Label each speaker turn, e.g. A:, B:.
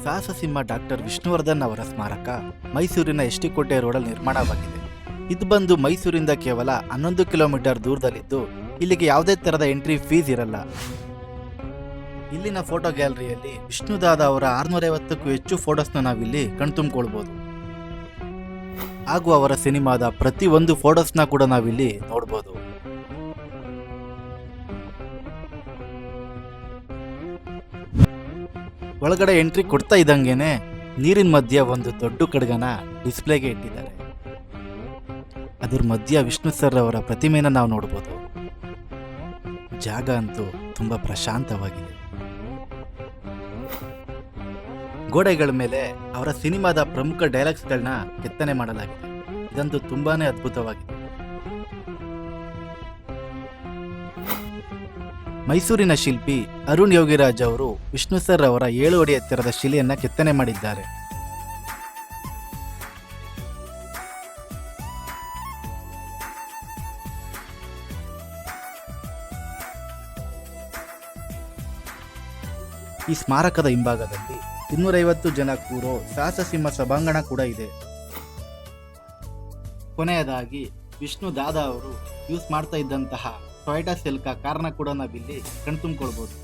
A: ಸಾಹಸ ಡಾಕ್ಟರ್ ವಿಷ್ಣುವರ್ಧನ್ ಅವರ ಸ್ಮಾರಕ ಮೈಸೂರಿನ ಎಸ್ ಟಿ ಕೋಟೆ ರೋಡಲ್ಲಿ ನಿರ್ಮಾಣವಾಗಿದೆ. ಇದು ಬಂದು ಮೈಸೂರಿಂದ ಕೇವಲ 11 ಕಿಲೋಮೀಟರ್ ದೂರದಲ್ಲಿದ್ದು ಇಲ್ಲಿಗೆ ಯಾವುದೇ ತರಹದ ಎಂಟ್ರಿ ಫೀಸ್ ಇರಲ್ಲ. ಇಲ್ಲಿನ ಫೋಟೋ ಗ್ಯಾಲರಿಯಲ್ಲಿ ವಿಷ್ಣುದಾದ ಅವರ 650ಕ್ಕೂ ಹೆಚ್ಚು ಫೋಟೋಸ್ನ ನಾವಿಲ್ಲಿ ಕಣ್ತುಂಬಿಕೊಳ್ಬೋದು. ಹಾಗೂ ಅವರ ಸಿನಿಮಾದ ಪ್ರತಿ ಒಂದು ಫೋಟೋಸ್ನ ಕೂಡ ನಾವಿಲ್ಲಿ ನೋಡ್ಬೋದು. ಒಳಗಡೆ ಎಂಟ್ರಿ ಕೊಡ್ತಾ ಇದ್ದಂಗೆನೆ ನೀರಿನ ಮಧ್ಯ ಒಂದು ದೊಡ್ಡ ಕಡಗನ ಡಿಸ್ಪ್ಲೇಗೆ ಇಟ್ಟಿದ್ದಾರೆ. ಅದ್ರ ಮಧ್ಯ ವಿಷ್ಣು ಸರ್ ಅವರ ಪ್ರತಿಮೆನ ನಾವು ನೋಡ್ಬೋದು. ಜಾಗ ಅಂತೂ ತುಂಬಾ ಪ್ರಶಾಂತವಾಗಿದೆ. ಗೋಡೆಗಳ ಮೇಲೆ ಅವರ ಸಿನಿಮಾದ ಪ್ರಮುಖ ಡೈಲಾಗ್ಸ್ಗಳನ್ನ ಕೆತ್ತನೆ ಮಾಡಲಾಗಿದೆ. ಇದಂತೂ ತುಂಬಾನೇ ಅದ್ಭುತವಾಗಿದೆ. ಮೈಸೂರಿನ ಶಿಲ್ಪಿ ಅರುಣ್ ಯೋಗಿರಾಜ್ ಅವರು ವಿಷ್ಣು ಸರ್ ಅವರ 7 ಅಡಿ ಎತ್ತರದ ಶಿಲೆಯನ್ನ ಕೆತ್ತನೆ ಮಾಡಿದ್ದಾರೆ. ಈ ಸ್ಮಾರಕದ ಹಿಂಭಾಗದಲ್ಲಿ 250 ಜನ ಕೂರೋ ಸಾಹಸ ಸಭಾಂಗಣ ಕೂಡ ಇದೆ. ಕೊನೆಯದಾಗಿ ವಿಷ್ಣು ದಾದಾ ಅವರು ಯೂಸ್ ಮಾಡ್ತಾ ಇದ್ದಂತಹ ಟೊಯೋಟಾ ಸೆಲ್ಕಾ ಕಾರ್ನ ಕೂಡ ನಾವಿಲ್ಲಿ ಕಣ್ತುಂಬಿಕೊಳ್ಬೋದು.